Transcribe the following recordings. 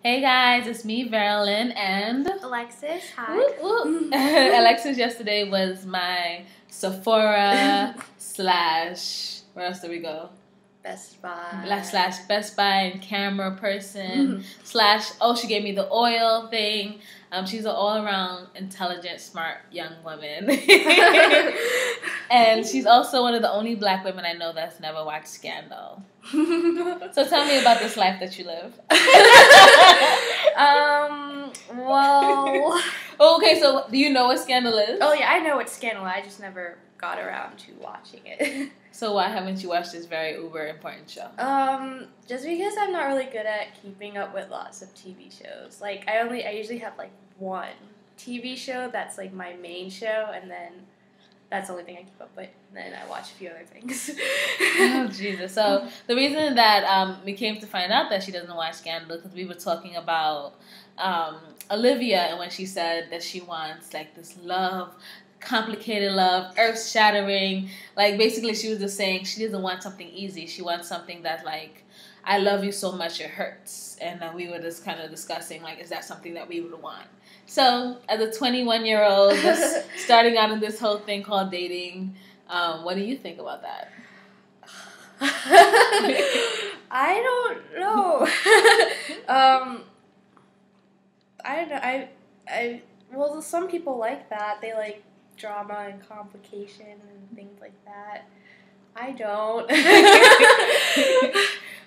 Hey guys, it's me, Verilyn, and Alexis. Hi. Whoop, whoop. Alexis yesterday was my Sephora slash, where else did we go? Best Buy. Slash Best Buy and camera person slash, she gave me the oil thing. She's an all-around intelligent, smart young woman. And she's also one of the only black women I know that's never watched Scandal. So tell me about this life that you live. Well. Okay, so do you know what Scandal is? Oh yeah, I know what Scandal is. I just never got around to watching it. So why haven't you watched this very uber important show? Just because I'm not really good at keeping up with lots of TV shows. Like I usually have like one TV show that's like my main show, and then that's the only thing I keep up with. And then I watch a few other things. Oh, Jesus. So the reason that we came to find out that she doesn't watch Scandal because we were talking about Olivia, and when she said that she wants like this love, complicated love, earth-shattering. Like basically she was just saying she doesn't want something easy. She wants something that like, I love you so much it hurts. And then we were just kind of discussing like, is that something that we would want? So as a 21-year-old just starting out in this whole thing called dating, what do you think about that? I don't know. I don't know. Well, some people like that. They like drama and complication and things like that. I don't.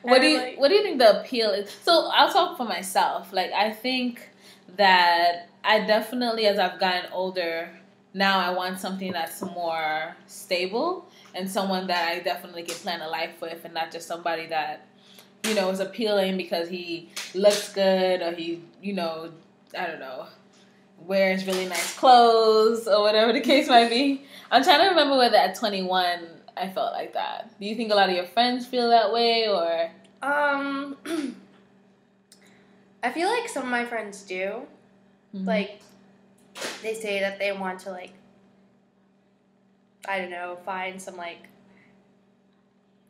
What do you think the appeal is? So I'll talk for myself. Like I think that I definitely, as I've gotten older, now I want something that's more stable and someone that I definitely can plan a life with, and not just somebody that, you know, is appealing because he looks good or he, you know, I don't know, wears really nice clothes or whatever the case might be. I'm trying to remember whether at 21 I felt like that. Do you think a lot of your friends feel that way, or? I feel like some of my friends do. Mm-hmm. Like, they say that they want to, like, I don't know, find some, like,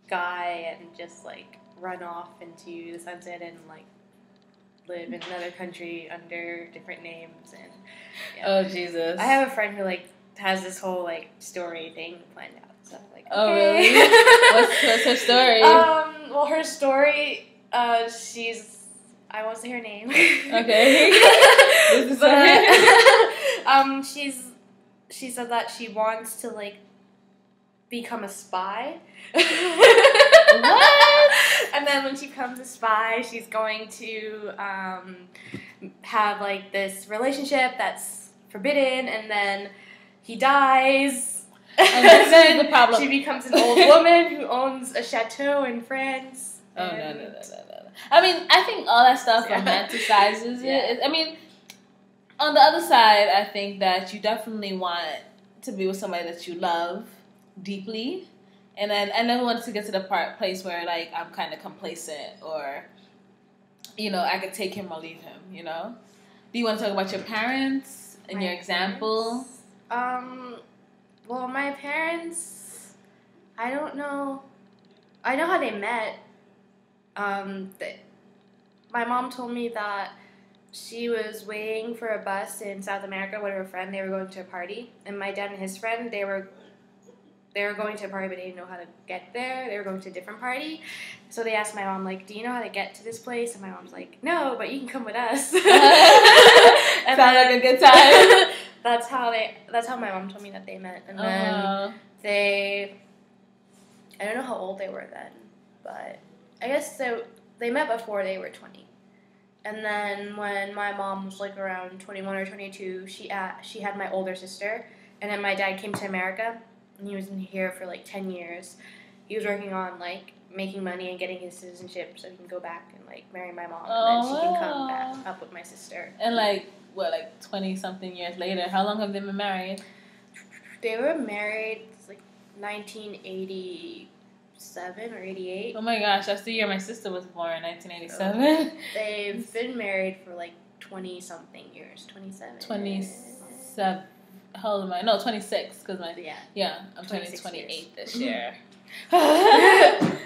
guy and just, like, run off into the sunset and, like, live in another country under different names. And yeah. Oh, Jesus. I have a friend who, like, has this whole, like, story thing planned out. So, like, okay. Oh, really? What's her story? Well, her story, I won't say her name. Okay. She said that she wants to, like, become a spy. What? And then when she becomes a spy, she's going to have, like, this relationship that's forbidden, and then he dies. And then the problem. She becomes an old woman who owns a chateau in France. Oh, no. I mean, I think all that stuff romanticizes it. I mean, on the other side, I think that you definitely want to be with somebody that you love deeply. And I never wanted to get to the place where, like, I'm kind of complacent or, you know, I could take him or leave him, you know? Do you want to talk about your parents and your example? Well, my parents, I don't know. I know how they met. My mom told me that she was waiting for a bus in South America with her friend. They were going to a party, and my dad and his friend, they were going to a party, but they didn't know how to get there. They were going to a different party. So they asked my mom, like, do you know how to get to this place? And my mom's like, no, but you can come with us. Sounds like a good time. That's how my mom told me that they met. And then I don't know how old they were then, but I guess they met before they were 20. And then when my mom was like around 21 or 22, she had my older sister, and then my dad came to America, and he was in here for like 10 years. He was working on like making money and getting his citizenship so he can go back and like marry my mom, and then she can come back up with my sister. And like, what, like 20-something years later, how long have they been married? They were married like 1987 or 88. Oh my gosh, that's the year my sister was born, 1987. They've been married for like 20-something years, 27. 27. How old am I? No, 26. Because I'm turning 28 this year. I know.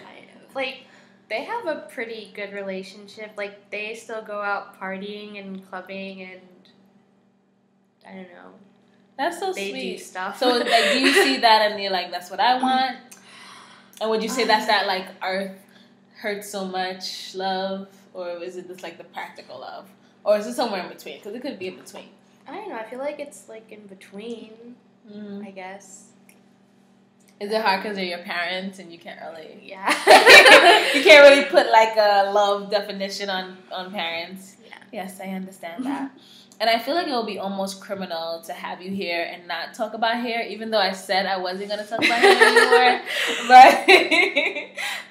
Like, They have a pretty good relationship. Like, they still go out partying and clubbing and, I don't know. That's so they sweet. do stuff. So, like, do you see that and you're like, that's what I want? And would you say that's that, like, earth hurts so much love? Or is it just, like, the practical love? Or is it somewhere in between? Because it could be in between. I don't know. I feel like it's, like, in between, I guess. Is it hard because they're your parents and you can't really... Yeah. You can't really put, like, a love definition on parents? Yeah. Yes, I understand that. And I feel like it will be almost criminal to have you here and not talk about hair, even though I said I wasn't going to talk about hair anymore.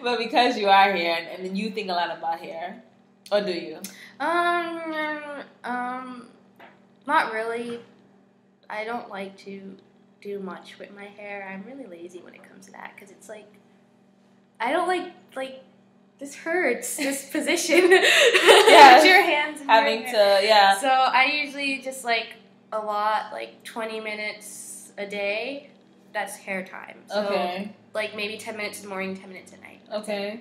But because you are here and then you think a lot about hair. Or do you? Not really. I don't like to do much with my hair. I'm really lazy when it comes to that because it's like, I don't like this hurts, this position. Yeah. With your hands in having your hair. to, yeah. So I usually just like a lot, like 20 minutes a day. That's hair time. So Okay. like maybe 10 minutes in the morning, 10 minutes at night. Okay.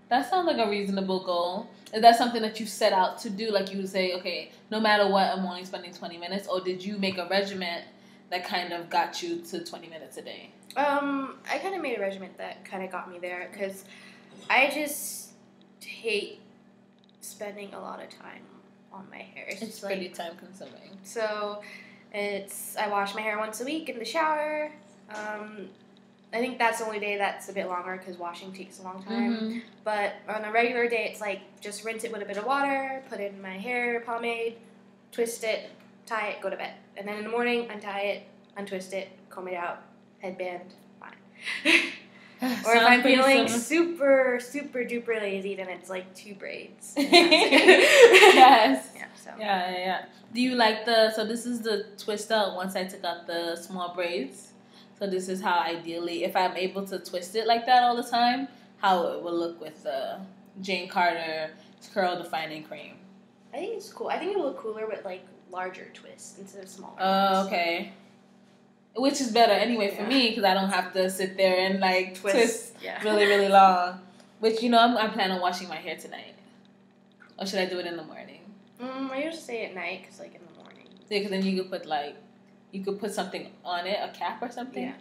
That sounds like a reasonable goal. Is that something that you set out to do? Like you would say, okay, no matter what, I'm only spending 20 minutes? Or did you make a regimen that kind of got you to 20 minutes a day? I kind of made a regimen that kind of got me there because I just hate spending a lot of time on my hair. It's pretty time consuming. So I wash my hair once a week in the shower. I think that's the only day that's a bit longer because washing takes a long time. But on a regular day, it's like just rinse it with a bit of water, put in my hair pomade, twist it, tie it, go to bed. And then in the morning, untie it, untwist it, comb it out, headband, fine. Or if I'm feeling super, super duper lazy, then it's like 2 braids. Yes. Yeah, so. Yeah. Do you like so this is the twist out once I took out the small braids. So this is how ideally, if I'm able to twist it like that all the time, how it will look with the Jane Carter Curl Defining Cream. I think it's cool. I think it will look cooler with like larger twists instead of smaller ones. Okay. Which is better anyway for me because I don't have to sit there and like twist really, really long. Which, I'm planning on washing my hair tonight. Or should I do it in the morning? I usually say at night because like in the morning. Yeah, because then you could put something on it, a cap or something.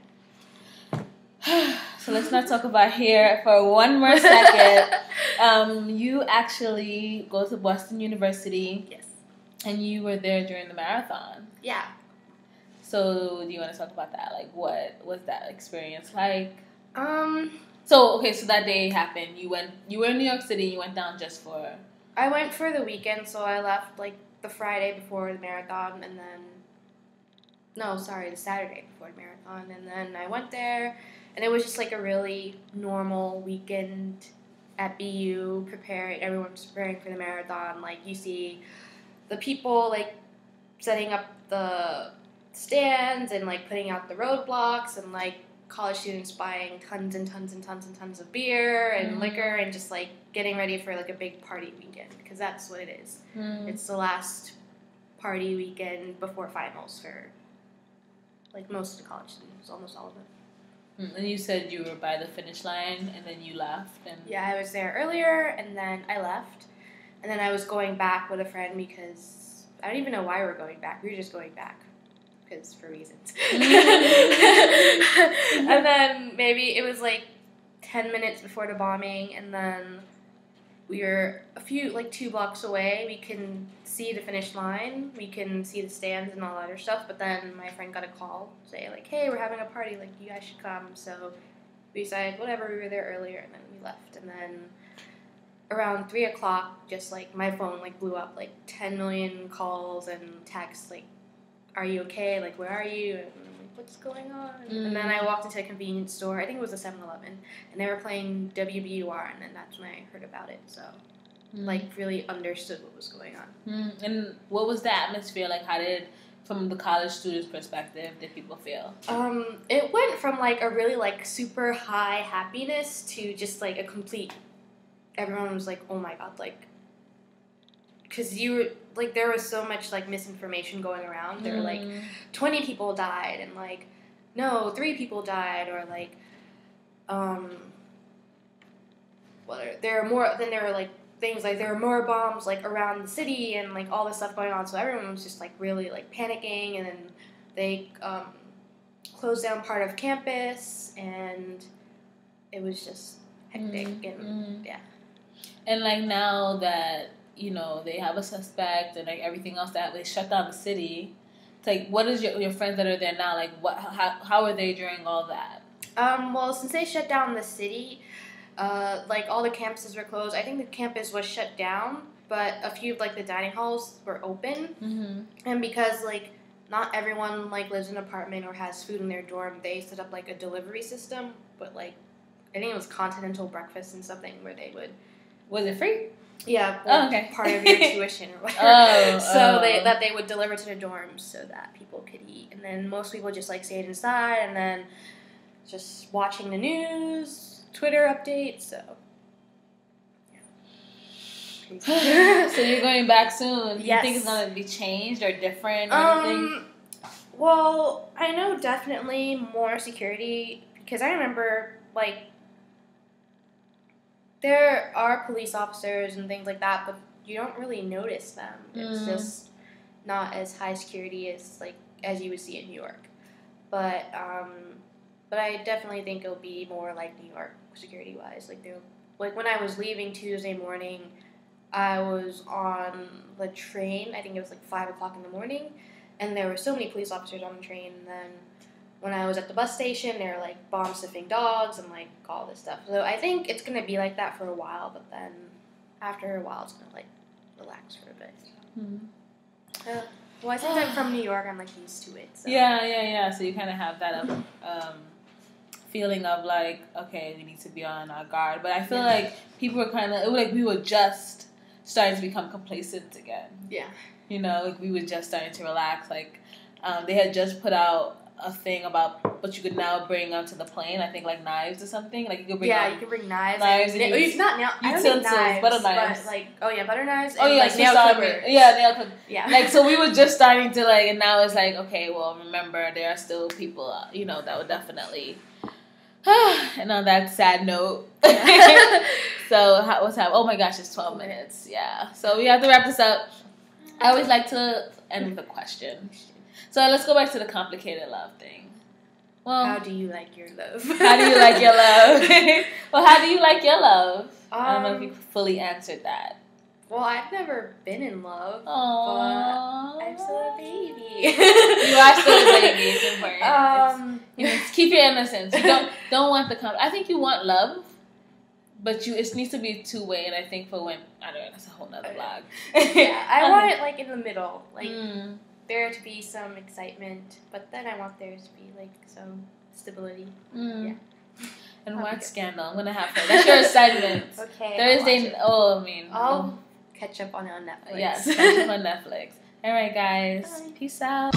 Yeah. So let's not talk about hair for one more second. You actually go to Boston University. Yes. And you were there during the marathon. Yeah. So do you want to talk about that? Like, what was that experience like? So that day happened. You were in New York City. You went down just for... I went for the weekend, so I left like the Friday before the marathon, and then... No, sorry, the Saturday before the marathon. And then I went there, and it was just like a really normal weekend at BU, everyone's preparing for the marathon. Like, you see the people, like, setting up the stands and, like, putting out the roadblocks and, like, college students buying tons and tons and tons and tons of beer and liquor and just, like, getting ready for, like, a big party weekend, because that's what it is. It's the last party weekend before finals for... like most of the college students, almost all of them. And you said you were by the finish line, and then you left. Yeah, I was there earlier, and then I left. And then I was going back with a friend because I don't even know why we were going back. We were just going back because for reasons. And then maybe it was like 10 minutes before the bombing, and then we were 2 blocks away. We can see the finish line. We can see the stands and all that other stuff. But then my friend got a call, say like, hey, we're having a party. Like, you guys should come. So we decided, whatever, we were there earlier. And then we left. And then around 3 o'clock, just like my phone like blew up, like 10 million calls and texts. Like, are you okay? Like, where are you? And I'm like, what's going on? And then I walked into a convenience store. I think it was a 7-Eleven. And they were playing WBUR. And then that's when I heard about it. So... like, really understood what was going on. And what was the atmosphere? Like, how did, from the college students' perspective, did people feel? It went from, like, a really, like, super high happiness to just, like, a complete... Everyone was like, oh, my God, like... Because there was so much, like, misinformation going around. There were, like, 20 people died, and, like, no, 3 people died, or, like, there are more. Then there were like things like there were more bombs like around the city and like all this stuff going on. So everyone was just like really like panicking, and then they closed down part of campus, and it was just hectic and yeah. And like now that they have a suspect and like everything else, that they shut down the city. It's like, what is your friends that are there now? Like, how are they during all that? Well, since they shut down the city, like all the campuses were closed. I think the campus was shut down, but a few of like the dining halls were open. Mm-hmm. And because like not everyone like lives in an apartment or has food in their dorm, they set up like a delivery system. But like I think it was continental breakfast and something where they would. Was it free? Yeah. Oh, okay. Part of your tuition or whatever. That they would deliver to the dorms so that people could eat, and then most people just like stayed inside and then just watching the news, Twitter updates. So. Yeah. So you're going back soon. Yes. You think it's gonna be changed or different or anything? Well, I know definitely more security because I remember like there are police officers and things like that, but you don't really notice them. It's just not as high security as you would see in New York. But I definitely think it'll be more like New York security wise. Like when I was leaving Tuesday morning, I was on the train. I think it was like 5:00 in the morning, and there were so many police officers on the train. And then when I was at the bus station, there were like bomb sniffing dogs and like all this stuff. So I think it's gonna be like that for a while, but then after a while, it's gonna like relax for a bit. So. Well, since I'm from New York, I'm like used to it. So. Yeah. So you kind of have that feeling of like, okay, we need to be on our guard. But I feel like people were we were just starting to become complacent again. Yeah. Like we were just starting to relax. Like they had just put out a thing about what you could now bring onto the plane. I think like knives or something. Like you could bring you can bring knives. Not now. Utensils, butter knives. But like butter knives. Oh and yeah, like nail clippers. Nail clippers. Yeah. Like so, we were just starting to like, and now it's like, okay, well, remember there are still people, that would definitely. And on that sad note, so what's happening? Oh my gosh, it's 12 minutes. Yeah, so we have to wrap this up. I always like to end with a question. So let's go back to the complicated love thing. Well, how do you like your love? How do you like your love? Well, how do you like your love? I don't know if you fully answered that. Well, I've never been in love. Aww. But I'm still a baby. You are still a baby. It's important. Keep your innocence. You don't want the I think you want love, but it needs to be two-way. And I think for when I don't know, that's a whole nother vlog. Yeah, I want it like in the middle, like. There to be some excitement, but then I want there to be like some stability. Yeah. And watch Scandal. I'm gonna have to. That's your assignment. Okay. Thursday. I'll catch up on it on Netflix. Yes, catch up on Netflix. All right, guys. Bye. Peace out.